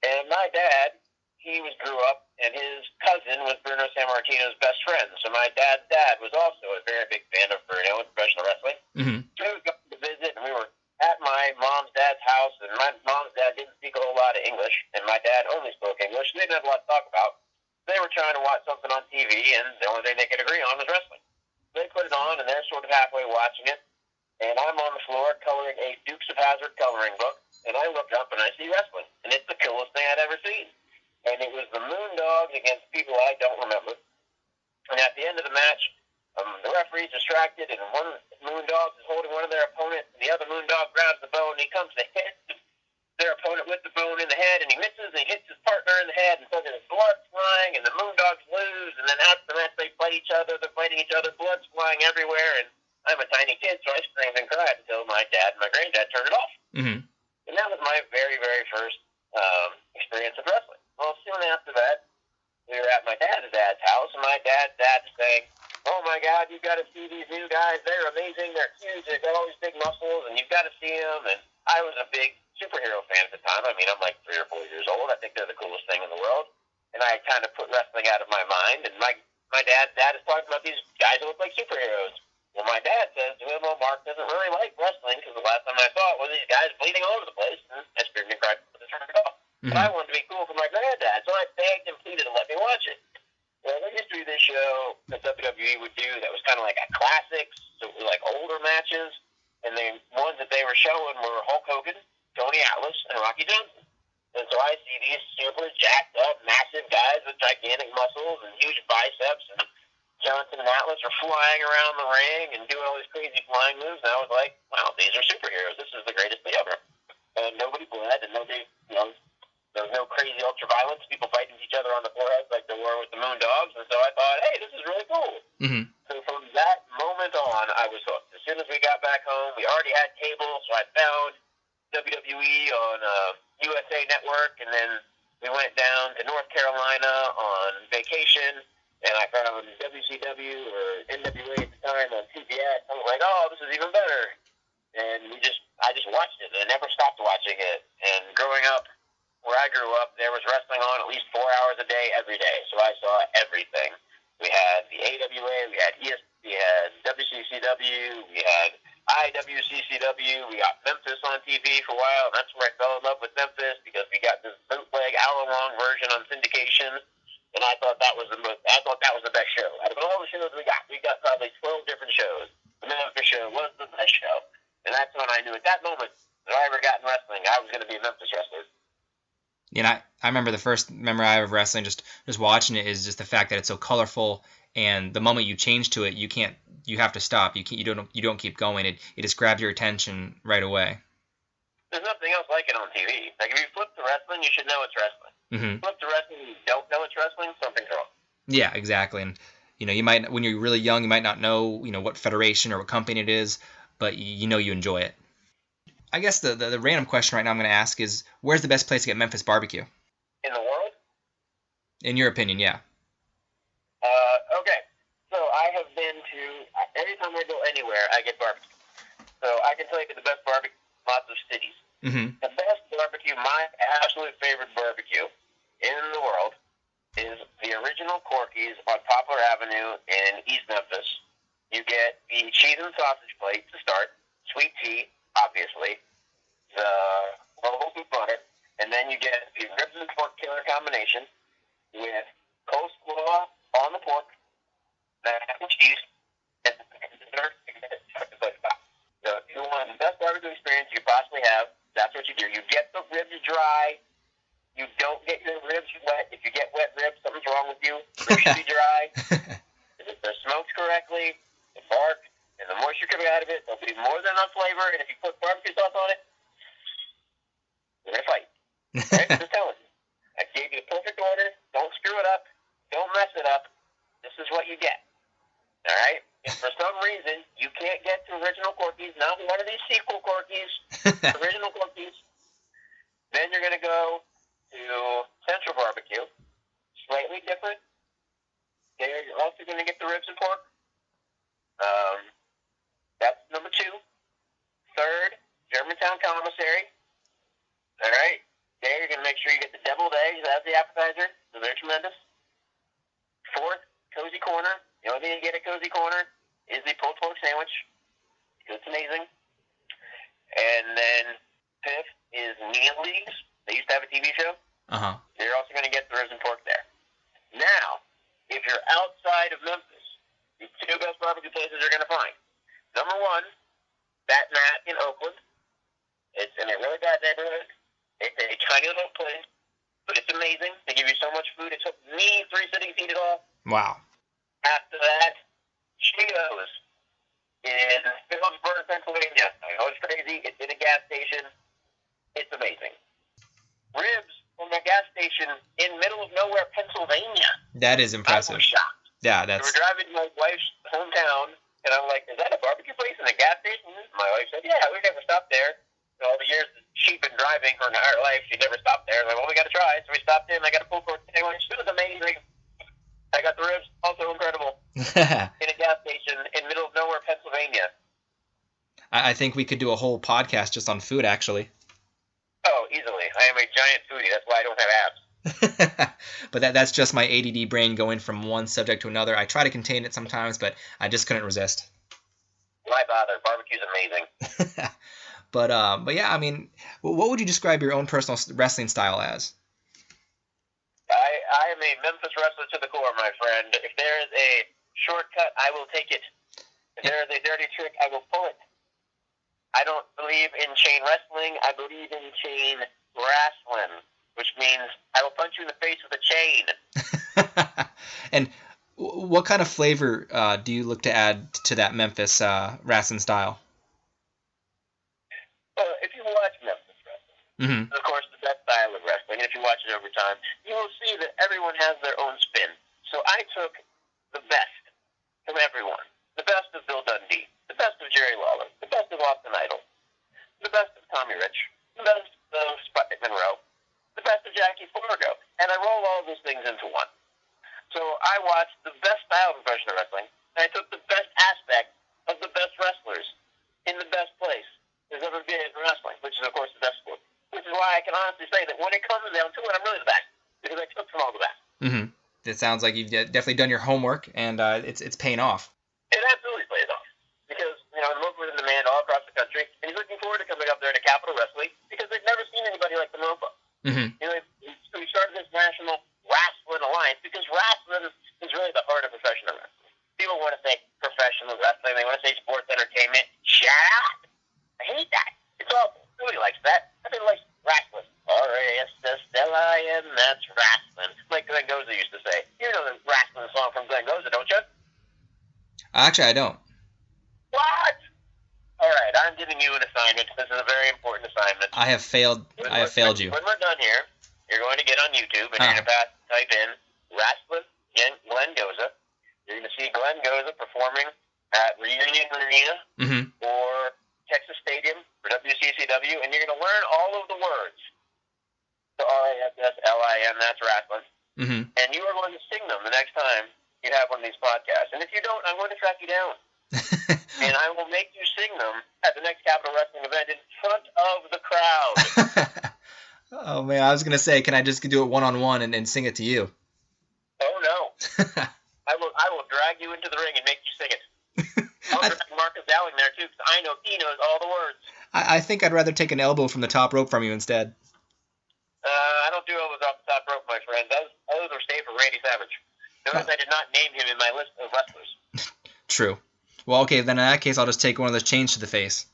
And my dad, he grew up, and his cousin was Bruno Sammartino's best friend. So my dad's dad was also a very big fan of Bruno in professional wrestling. Mm-hmm. So we would go to visit, and we were at my mom's dad's house, and my mom's dad didn't speak a whole lot of English, and my dad only spoke English. They didn't have a lot to talk about. They were trying to watch something on TV, and the only thing they could agree on was wrestling. They put it on, and they're sort of halfway watching it, and I'm on the floor coloring a Dukes of Hazzard coloring book, and I look up and I see wrestling, and it's the coolest thing I'd ever seen. And it was the Moondogs against people I don't remember. And at the end of the match, the referee's distracted, and one Moondog is holding one of their opponents, and the other Moondog grabs the bone, and he comes to hit their opponent with the bone in the head, and he misses, and he hits his partner in the head, and so there's blood flying, and the Moondogs lose, and then after the match they fight each other, they're fighting each other, blood's flying everywhere, and I'm a tiny kid, so I screamed and cried until my dad and my granddad turned it off. Mm-hmm. And that was my very, very first experience of wrestling. Well, soon after that, we were at my dad's house, and my dad's saying, "Oh my God, you've got to see these new guys. They're amazing. They're huge. They've got all these big muscles, and you've got to see them." And I was a big superhero fan at the time. I mean, I'm like 3 or 4 years old. I think they're the coolest thing in the world. And I kind of put wrestling out of my mind. And my dad is talking about these guys who look like superheroes. Well, my dad says to him, "Well, Mark doesn't really like wrestling because the last time I saw it was these guys bleeding all over the place." And I screamed and cried to turn it off. Mm-hmm. But I wanted to be cool for my granddad, so I begged and pleaded to let me watch it. Well, there used to be this show that WWE would do that was kind of like a classics, so it was like older matches, and the ones that they were showing were Hulk Hogan, Tony Atlas, and Rocky Johnson. And so I see these super jacked up, massive guys with gigantic muscles and huge biceps, and Johnson and Atlas are flying around the ring and doing all these crazy flying moves, and I was like, wow, these are superheroes. This is the greatest thing ever. And nobody bled, and nobody, there was no crazy ultra-violence, people fighting each other on the forehead like there were with the Moondogs, and so I thought, hey, this is really cool. Mm-hmm. So from that moment on, I was hooked. As soon as we got back home, we already had cable, so I found WWE on USA Network, and then we went down to North Carolina on vacation, and I found WCW or NWA at the time on CBS. I was like, oh, this is even better. And I just watched it, and I never stopped watching it. And growing up, where I grew up, there was wrestling on at least 4 hours a day, every day. So I saw everything. We had the AWA, we had we had WCCW, we had IWCCW, we got Memphis on TV for a while, and that's where I fell in love with Memphis, because we got this bootleg hour-long version on syndication, and I thought that was the best show. Out of all the shows we got probably 12 different shows. The Memphis show was the best show, and that's when I knew at that moment that I ever got in wrestling, I was going to be a Memphis wrestler. And I remember the first memory I have of wrestling, just watching it, is just the fact that it's so colorful, and the moment you change to it, you have to stop. You don't keep going. It just grabs your attention right away. There's nothing else like it on TV. Like, if you flip to wrestling, you should know it's wrestling. Mm-hmm. Flip to wrestling, you don't know it's wrestling, something's wrong. Yeah, exactly. And you might, when you're really young, you might not know what federation or what company it is, but you enjoy it. I guess the random question right now I'm going to ask is, where's the best place to get Memphis barbecue? In the world? In your opinion, yeah. Okay. So I have been to, anytime I go anywhere, I get barbecue. So I can tell you the best barbecue in lots of cities. Mm-hmm. The best barbecue, my absolute favorite barbecue in the world, is the original Corky's on Poplar Avenue in East Memphis. You get the cheese and sausage plate to start, sweet tea, obviously, the local butter, and then you get the ribs and pork killer combination with coleslaw on the pork, mac and cheese, and dessert. So if you want the best barbecue experience you could possibly have, that's what you do. You get the ribs dry. You don't get your ribs wet. If you get wet ribs, something's wrong with you. Ribs should be dry. If they're smoked correctly, the bark and the moisture coming out of it, there'll be more than enough flavor. And if you put barbecue sauce on it, you're going to fight. Right? I'm just telling you. I gave you the perfect order. Don't screw it up. Don't mess it up. This is what you get. All right? If for some reason you can't get to original Corky's, not one of these sequel Corky's, original Corky's, then you're going to go to Central Barbecue. Slightly different. There you're also going to get the ribs and pork. That's number 2. Third, Germantown Commissary. All right? There you're going to make sure you get the deviled eggs as the appetizer. So they're tremendous. Fourth, Cozy Corner. The only thing you get at Cozy Corner is the pulled pork sandwich. It's amazing. And then fifth is Neon Leagues. They used to have a TV show. Uh-huh. You're also going to get the ribs and pork there. Now, if you're outside of Memphis, the 2 best barbecue places you're going to find. Number 1, Bat Nat in Oakland. It's in a really bad neighborhood. It's a tiny little place, but it's amazing. They give you so much food. It took me 3 sittings to eat it all. Wow. After that, Cheetos in Phillipsburg, Pennsylvania. I know it's crazy. It's in a gas station. It's amazing. Ribs from a gas station in middle of nowhere, Pennsylvania. That is impressive. I was shocked. Yeah, We were driving to my wife's hometown, and I'm like, is that a barbecue place in a gas station? My wife said, yeah, we never stopped there. So all the years that she'd been driving her entire life, she never stopped there. I'm like, well, we got to try. So we stopped in. I got a pulled pork sandwich. It was amazing. I got the ribs, also incredible, in a gas station in middle of nowhere, Pennsylvania. I think we could do a whole podcast just on food, actually. Oh, easily. I am a giant foodie. That's why I don't have abs. But that's just my ADD brain going from one subject to another. I try to contain it sometimes, but I just couldn't resist. Why bother? Barbecue's amazing. But yeah, I mean, what would you describe your own personal wrestling style as? I am a Memphis wrestler to the core, my friend. If there is a shortcut, I will take it. If there is a dirty trick, I will pull it. I don't believe in chain wrestling. I believe in chain wrestling, which means I will punch you in the face with a chain. And what kind of flavor do you look to add to that Memphis wrestling style? Well, if you watch Memphis wrestling, of course, the best style of wrestling, and if you watch it over time, you will see that everyone has their own spin. So I took the best from everyone. The best of Bill Dundee, the best of Jerry Lawler, the best of Austin Idol, the best of Tommy Rich, the best of Sputnik Monroe, the best of Jackie Forgo, and I roll all those things into one. So I watched the best style of professional wrestling, and I took the best aspect of the best wrestlers in the best place there's ever been in wrestling, which is, of course, the best sport. Which is why I can honestly say that when it comes down to it, I'm really the best, because I took from all the best. Mm-hmm. It sounds like you've definitely done your homework, and it's paying off. It absolutely pays off, because, Mofo is in demand all across the country, and he's looking forward to coming up there to Capital Wrestling, because they've never seen anybody like the Mofo. Mm-hmm. So we started this National Rasslin Alliance, because wrestling is really the heart of professional wrestling. People want to say professional wrestling, they want to say sports entertainment. Shut up! I hate that. It's awful. Nobody likes that. Everybody likes wrestling. R.A.S. Stella. Actually, I don't. What? All right, I'm giving you an assignment. This is a very important assignment. I have failed you. When we're done here, you're going to get on YouTube and you're going to type in Rasslin Glenn Goza. You're going to see Glenn Goza performing at Reunion Arena or Texas Stadium for WCCW, and you're going to learn all of the words. So RASSLIN, that's Rasslin. And you are going to sing them the next time you have one of these podcasts. And if you don't, I'm going to track you down. And I will make you sing them at the next Capital Wrestling event in front of the crowd. Oh, man, I was going to say, can I just do it one-on-one and sing it to you? Oh, no. I will drag you into the ring and make you sing it. I'll drag Marcus Dowling there, too, because I know he knows all the words. I think I'd rather take an elbow from the top rope from you instead. I don't do elbows off the top rope, my friend. Those are saved for Randy Savage. Notice I did not name him in my list of wrestlers. True. Well, okay, then in that case, I'll just take one of those chains to the face.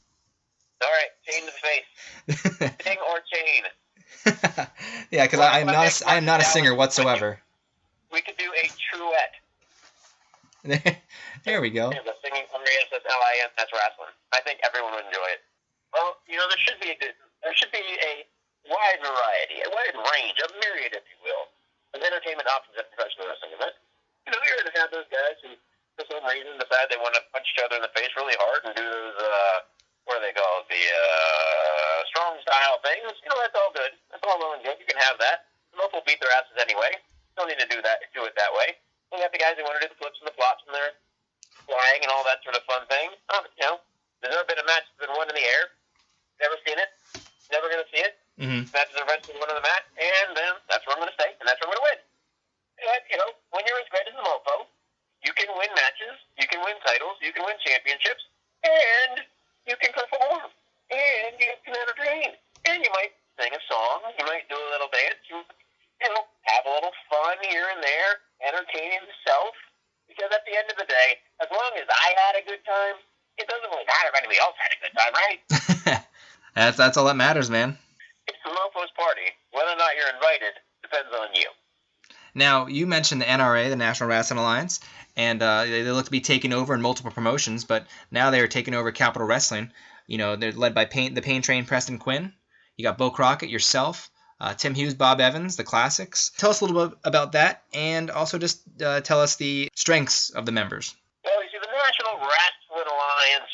All right, chain to the face. Sing or chain. Yeah, because I am not a singer whatsoever. We could do a truette. There we go. The singing RASSLIN, that's Rasslin. I think everyone would enjoy it. Well, there should be a wide variety, a wide range, a myriad, if you will, of entertainment options at professional wrestling event. You're going to have those guys who, for some reason, decide they want to punch each other in the face really hard and do those, what are they called, the strong style things. That's all good. That's all well and good. You can have that. Most will beat their asses anyway. Don't need to do it that way. You have the guys who want to do the flips and the flops and their flying and all that sort of fun thing. There's never been a match that's been won in the air. Never seen it. Never going to see it. Matches are eventually won on the mat, and then that's where I'm going to stay, and that's where I'm going to win. And, when you're as great as the Mofo, you can win matches, you can win titles, you can win championships, and you can perform, and you can entertain, and you might sing a song, you might do a little dance, have a little fun here and there, entertaining yourself, because at the end of the day, as long as I had a good time, it doesn't really matter if anybody else had a good time, right? That's all that matters, man. It's the Mofo's party. Whether or not you're invited depends on you. Now, you mentioned the NRA, the National Rasslin Alliance, and they look to be taking over in multiple promotions, but now they're taking over Capital Wrestling. They're led by the Pain Train Preston Quinn. You got Bo Crockett, yourself, Tim Hughes, Bob Evans, the Classics. Tell us a little bit about that, and also just tell us the strengths of the members. Well, you see, the National Rasslin Alliance,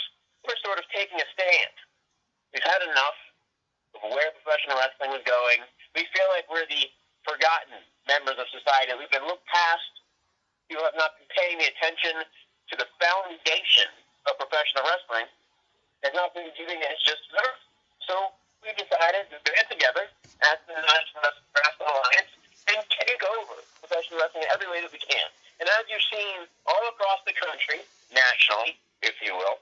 we're sort of taking a stand. We've had enough of where professional wrestling was going. We feel like we're the forgotten members of society. We've been looked past. People have not been paying the attention to the foundation of professional wrestling. They've not been giving it just deserves. So we decided to band together as the National Rasslin Alliance and take over professional wrestling in every way that we can. And as you've seen all across the country, nationally, if you will,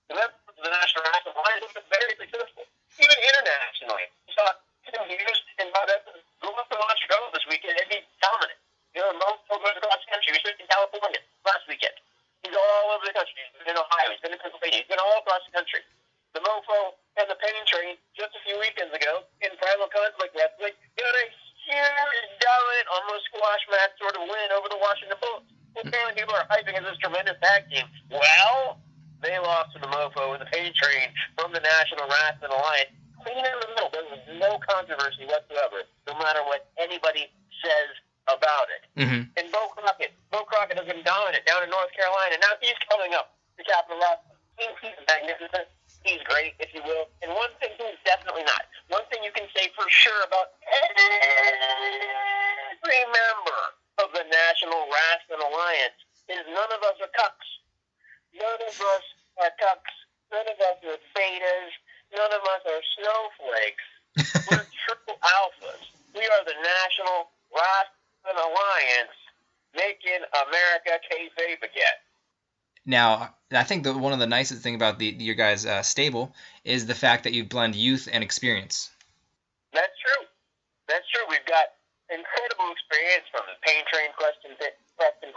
the members of the National Rasslin Alliance have been very successful. Even internationally. You saw Tim Hughes and Bob Evans go up to Montreal this weekend and be dominant. Mofo goes across the country. He's been in California last weekend. He's all over the country. He's been in Ohio. He's been in Pennsylvania. He's been all across the country. The Mofo and the Pain Train just a few weekends ago in Primal Conflict Wrestling got a huge, dominant, almost squash match sort of win over the Washington Bullets. Apparently people are hyping as this tremendous tag team. Well, they lost to the Mofo and the Pain Train from the National Rasslin Alliance. Clean in the middle. There was no controversy whatsoever, no matter what anybody says about it. And Bo Crockett has been dominant down in North Carolina. Now he's coming up to Capital Wrestling. He's magnificent. He's great, if you will. And one thing he's definitely not. One thing you can say for sure about every member of the National Rasslin Alliance is none of us are cucks. None of us are cucks. None of us are betas. None of us are snowflakes. We're triple alphas. We are the National Rasslin Alliance, making America kayfabe again. Now, I think one of the nicest things about your guys' stable is the fact that you blend youth and experience. That's true. That's true. We've got incredible experience from the Pain Train Preston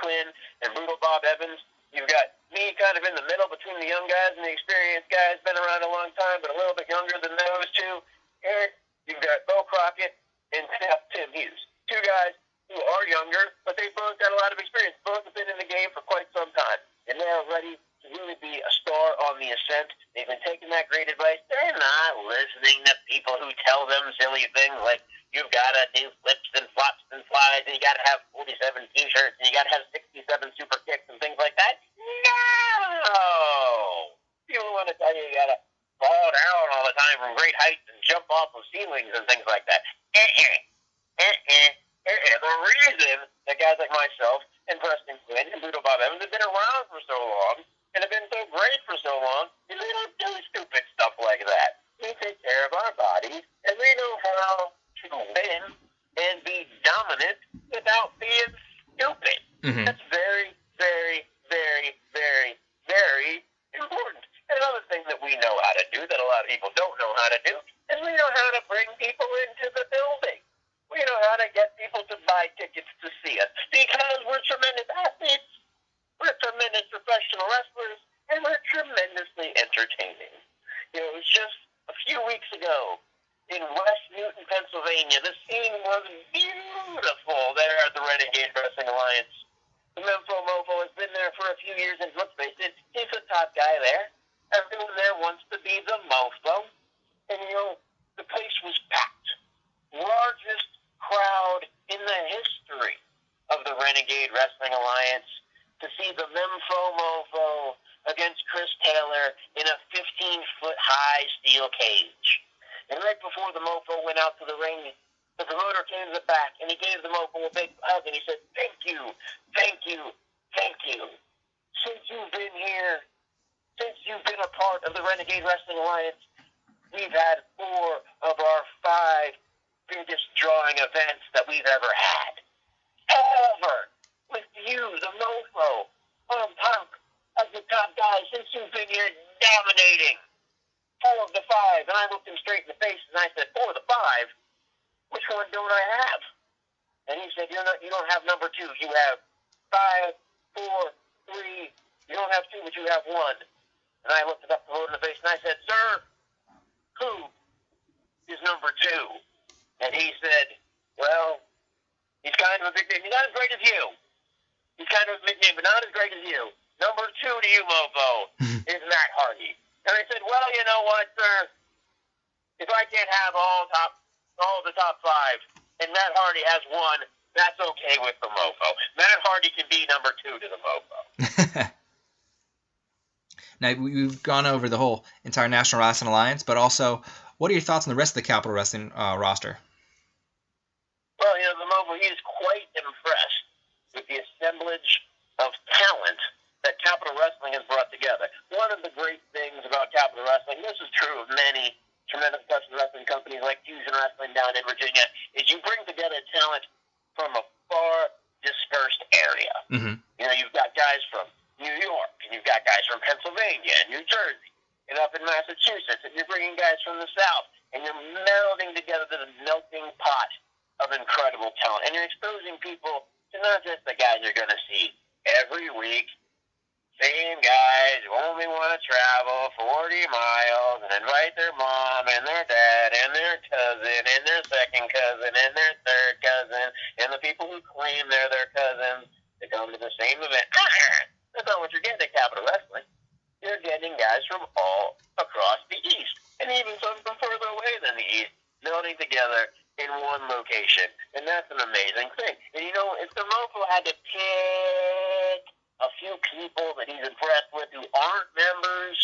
Quinn and Brutal Bob Evans. You've got me kind of in the middle between the young guys and the experienced guys, been around a long time, but a little bit younger than those two. And you've got Bo Crockett and Tim Hughes. Two guys who are younger, but they've both got a lot of experience. Both have been in the game for quite some time. And they there ready to really be a star on the ascent. They've been taking that great advice. They're not listening to people who tell them silly things like, you've got to do flips and flops and flies, and you got to have 47 T-shirts, and you got to have 67 super kicks and things like that. No! People want to tell you got to fall down all the time from great heights and jump off of ceilings and things like that. The reason that guys like myself and Preston Quinn and Ludo Bob Evans have been around for so long and have been so great for so long is we don't do stupid stuff like that. We take care of our bodies, and we know how to win and be dominant without being stupid. Mm-hmm. That's very, very, very, very, very important. And another thing that we know how to do that a lot of people don't know how to do is we know how to bring people into the building. We know how to get people to buy tickets to see us because we're tremendous athletes, we're tremendous professional wrestlers, and we're tremendously entertaining. You know, it was just a few weeks ago in West Newton, Pennsylvania. The scene was beautiful there at the Renegade Wrestling Alliance. The Mempho Mofo has been there for a few years, and let's face it, he's the top guy there. Everyone there wants to be the Mofo. And, you know, the place was packed. Largest crowd in the history of the Renegade Wrestling Alliance to see the Mempho Mofo against Chris Taylor in a 15-foot-high steel cage. And right before the Mofo went out to the ring, the promoter came to the back, and he gave the Mofo a big hug, and he said, thank you, thank you, thank you. Since you've been here, since you've been a part of the Renegade Wrestling Alliance, we've had 4 of our 5 biggest drawing events that we've ever had. Ever. With you, the Mofo, on top of the top guy since you've been here dominating. 4 of the 5. And I looked him straight in the face and I said, 4 of the 5? Which one don't I have? And he said, you don't have number 2. You have 5, 4, 3. You don't have 2, but you have 1. And I looked up the road in the face and I said, sir, who is number 2? And he said, well, he's kind of a big name. He's not as great as you. He's kind of a big name, but not as great as you. Number 2 to you, Mofo, is Matt Hardy. And I said, well, you know what, sir? If I can't have all the top 5, and Matt Hardy has 1, that's okay with the Mofo. Matt Hardy can be number 2 to the Mofo. Now, we've gone over the whole entire National Rasslin Alliance, but also, what are your thoughts on the rest of the Capital Wrestling roster? Well, you know, the Mofo, he is quite impressed with the assemblage of talent that Capital Wrestling has brought together. One of the great things about Capital Wrestling, this is true of many tremendous professional wrestling companies like Fusion Wrestling down in Virginia, is you bring together talent from a far dispersed area. Mm-hmm. You know, you've got guys from New York, and you've got guys from Pennsylvania and New Jersey, and up in Massachusetts, and you're bringing guys from the South, and you're melding together this melting pot of incredible talent, and you're exposing people to not just the guys you're going to see every week, same guys who only want to travel 40 miles and invite their mom and their dad and their cousin and their second cousin and their third cousin and the people who claim they're their cousins to come to the same event. That's not what you're getting at Capital Wrestling. You're getting guys from all across the East, and even some from further away than the East, melding together in one location, and that's an amazing thing. And you know, if the Mofo had to pick a few people that he's impressed with who aren't members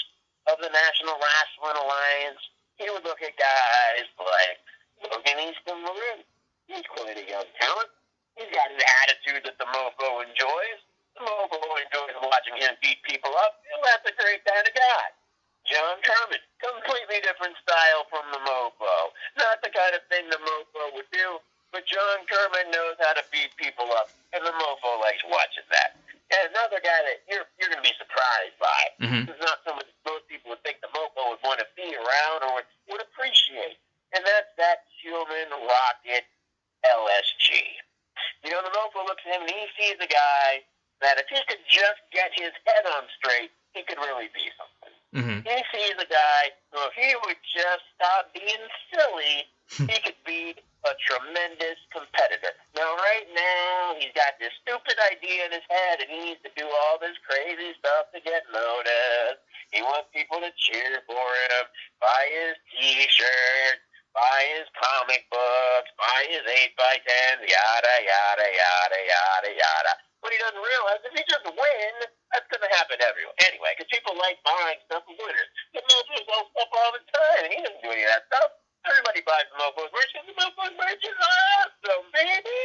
of the National Rasslin Alliance, he would look at guys like Logan Easton Maroon. He's quite a young talent. He's got an attitude that the Mofo enjoys. The Mofo enjoys watching him beat people up, and that's a great kind of guy. John Kerman, completely different style from the Mofo. Not the kind of thing the Mofo would do, but John Kerman knows how to beat people up, and the Mofo likes watching that. And another guy that you're going to be surprised by. Mm-hmm. This is not someone that most people would think the Mofo would want to be around or would appreciate, and that's that human rocket LSG. You know, the Mofo looks at him and he sees a guy that if he could just get his head on straight, he could really be something. Mm-hmm. He sees a guy who, if he would just stop being silly, he could be a tremendous competitor. Now, right now, he's got this stupid idea in his head, and he needs to do all this crazy stuff to get noticed. He wants people to cheer for him, buy his T-shirts, buy his comic books, buy his 8x10s, yada, yada, yada, yada, yada. What he doesn't realize is if he just win, that's going to happen everywhere. Anyway, because people like buying stuff from winners. The Mofo sells stuff all the time, and he doesn't do any of that stuff. Everybody buys the Mofo's merch, and the Mofo's merch is awesome, baby.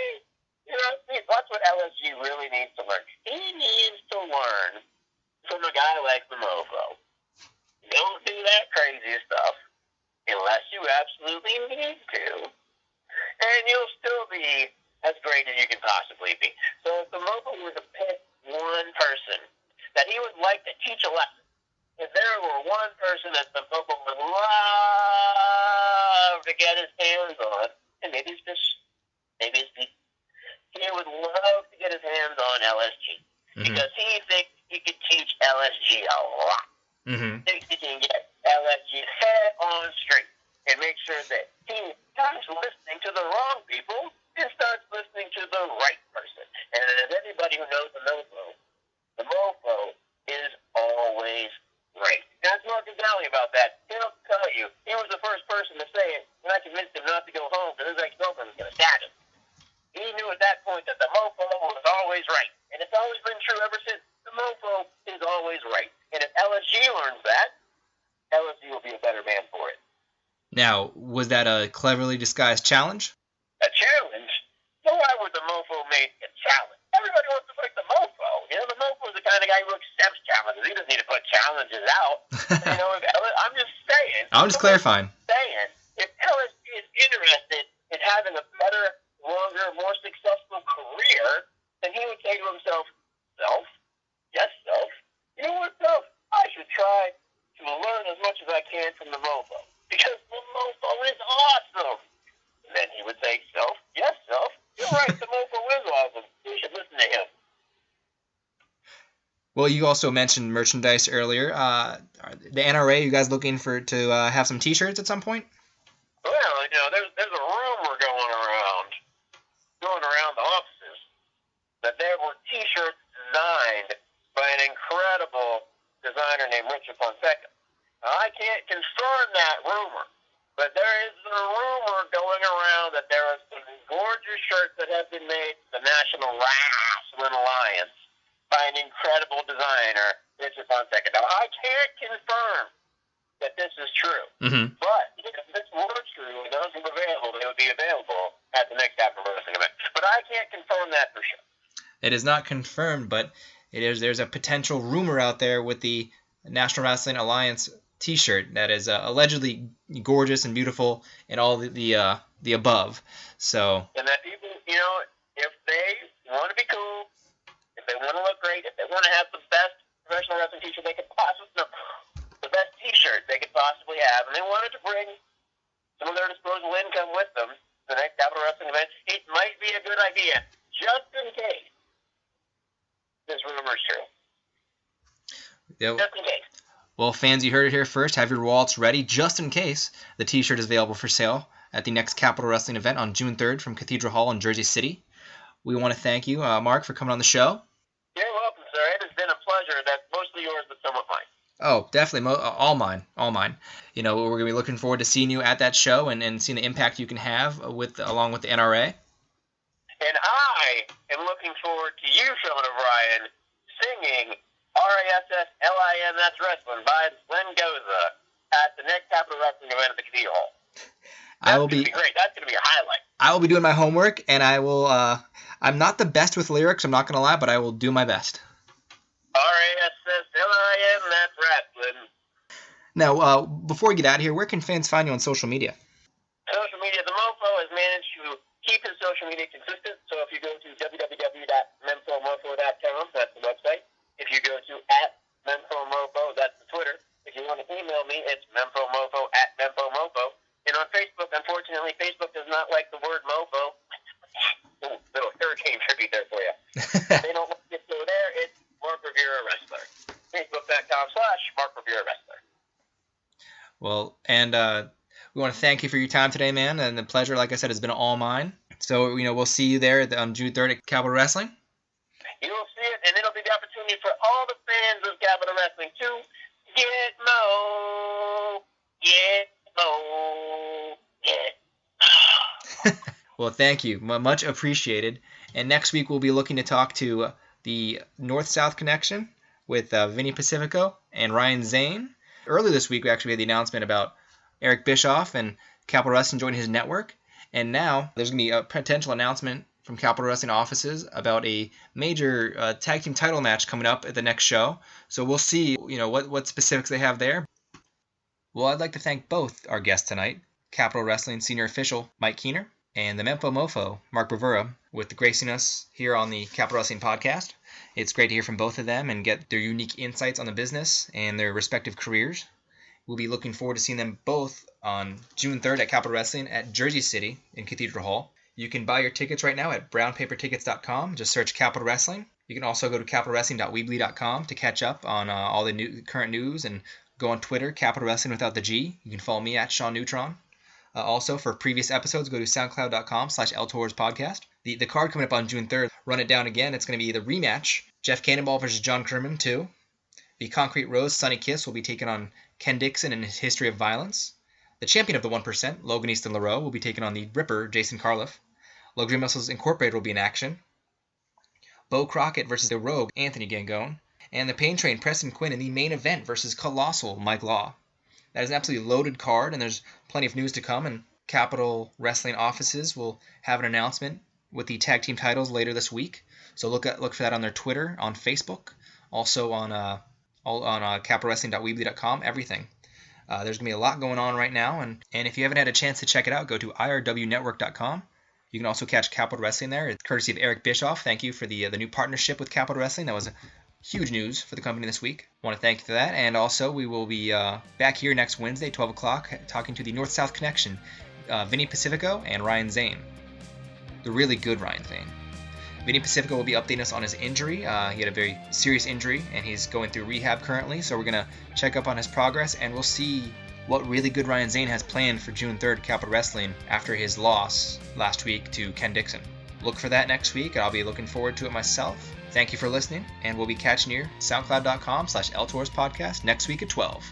You know, that's what LSG really needs to learn. He needs to learn from a guy like the Mofo. Don't do that crazy stuff unless you absolutely need to. And you'll still be as great as you can possibly be. So if the Mofo were to pick one person that he would like to teach a lesson, if there were one person that the Mofo would love to get his hands on, and maybe it's this, maybe it's me, he would love to get his hands on LSG. Because he thinks he could teach LSG a lot. Thinks he can get LSG head on straight and make sure that he stops listening to the wrong people and starts listening to the right person. And as anybody who knows the Mofo is always right. That's Mark Bravura about that. He'll tell you, he was the first person to say it when I convinced him not to go home because his ex-girlfriend was going to stab him. He knew at that point that the Mofo was always right. And it's always been true ever since. The Mofo is always right. And if LSG learns that, LSG will be a better man for it. Now, was that a cleverly disguised challenge? A challenge? So why would the Mofo make a challenge? Everybody wants to fight the Mofo. You know, the Mofo is the kind of guy who accepts challenges. He doesn't need to put challenges out. You know, I'm just saying. I'm just clarifying. If LSG is interested in having a better, longer, more successful career, then he would say to himself, self? Yes, self. You know what, self? I should try to learn as much as I can from the Mofo. Because the Mofo is awesome. And then he would say, self? Yes, self. You're right, the Mofo is awesome. You should listen to him. Well, you also mentioned merchandise earlier. The NRA, you guys looking to have some T-shirts at some point? Well, you know, there's a rumor going around the offices that there were T-shirts designed by an incredible designer named Richard Fonseca. Now, I can't confirm that rumor, but there is a rumor going around that there are some gorgeous shirts that have been made to the National Rasslin Alliance by an incredible designer, Richard Fonseca. Now, I can't confirm that this is true, but if this were true and those were available, they would be available at the next Capital Wrestling event. But I can't confirm that for sure. It is not confirmed, but there's a potential rumor out there with the National Rasslin Alliance T-shirt that is allegedly gorgeous and beautiful and all the above. So. And that people, you know, if they want to be cool, if they want to look great, if they want to have the best professional wrestling T-shirt they could possibly, the best T-shirt they could possibly have, and they wanted to bring some of their disposable income with them to the next Capital Wrestling event, it might be a good idea, just in case this rumor is true. Yep. Just in case. Well, fans, you heard it here first. Have your wallets ready just in case the T-shirt is available for sale at the next Capital Wrestling event on June 3rd from Cathedral Hall in Jersey City. We want to thank you, Mark, for coming on the show. You're welcome, sir. It has been a pleasure. That's mostly yours, but somewhat mine. Oh, definitely. All mine. You know, we're going to be looking forward to seeing you at that show and seeing the impact you can have along with the NRA. And I am looking forward to you, Sean O'Brien, singing RASSLIN, that's wrestling, by Glenn Goza at the next Capital Wrestling event at the Cathedral Hall. That's going to be great. That's going to be a highlight. I will be doing my homework, and I will. I'm not the best with lyrics, I'm not going to lie, but I will do my best. RASSLIN, that's wrestling. Now, before we get out of here, where can fans find you on social media? Social media, the Mofo has managed to keep his social media consistent. So if you go to www.memphomofo.com, that's the website. If you go to @memphomofo, that's the Twitter. If you want to email me, it's memphomofo @memphomofo. And on Facebook, unfortunately, Facebook does not like the word mofo. Little hurricane tribute there for you. They don't want it to go there. It's Mark Bravura Wrestler. Facebook.com/Mark Bravura Wrestler. Well, and We want to thank you for your time today, man, and the pleasure, like I said, has been all mine. So, we'll see you there on June 3rd at Capital Wrestling. You will see it, and it'll be the opportunity for all the fans of Capital Wrestling to get Mo, get. Well, thank you. Much appreciated. And next week we'll be looking to talk to the North-South Connection with Vinny Pacifico and Ryan Zane. Earlier this week we actually had the announcement about Eric Bischoff and Capital Wrestling joining his network. And now there's going to be a potential announcement from Capital Wrestling offices about a major tag team title match coming up at the next show. So we'll see, what specifics they have there. Well, I'd like to thank both our guests tonight, Capital Wrestling senior official Mike Kehner and the Mempho Mofo Mark Bravura, with gracing us here on the Capital Wrestling podcast. It's great to hear from both of them and get their unique insights on the business and their respective careers. We'll be looking forward to seeing them both on June 3rd at Capital Wrestling at Jersey City in Cathedral Hall. You can buy your tickets right now at brownpapertickets.com. Just search Capital Wrestling. You can also go to capitalwrestling.weebly.com to catch up on all the current news, and go on Twitter, Capital Wrestling without the G. You can follow me at Sean Neutron. Also, for previous episodes, go to soundcloud.com/LTorsPodcast. The card coming up on June 3rd, run it down again. It's going to be the rematch, Jeff Cannonball versus John Kerman 2. The Concrete Rose, Sonny Kiss, will be taking on Ken Dixon and his history of violence. The champion of the 1%, Logan Easton LaRoe, will be taking on the Ripper, Jason Carliff. Luxury Muscles Incorporated will be in action. Bo Crockett versus the Rogue, Anthony Gangone. And the Pain Train, Preston Quinn, in the main event versus Colossal, Mike Law. That is an absolutely loaded card, and there's plenty of news to come, and Capital Wrestling offices will have an announcement with the tag team titles later this week. So look for that on their Twitter, on Facebook, also on capitalwrestling.weebly.com, everything. There's going to be a lot going on right now, and if you haven't had a chance to check it out, go to irwnetwork.com. You can also catch Capital Wrestling there. It's courtesy of Eric Bischoff. Thank you for the new partnership with Capital Wrestling. That was huge news for the company this week. I want to thank you for that. And also, we will be back here next Wednesday, 12 o'clock, talking to the North-South Connection, Vinny Pacifico and Ryan Zane. The really good Ryan Zane. Vinny Pacifico will be updating us on his injury. He had a very serious injury, and he's going through rehab currently. So we're going to check up on his progress, and we'll see what really good Ryan Zane has planned for June 3rd Capital Wrestling after his loss last week to Ken Dixon. Look for that next week, and I'll be looking forward to it myself. Thank you for listening, and we'll be catching you SoundCloud.com/LTorsPodcast next week at 12.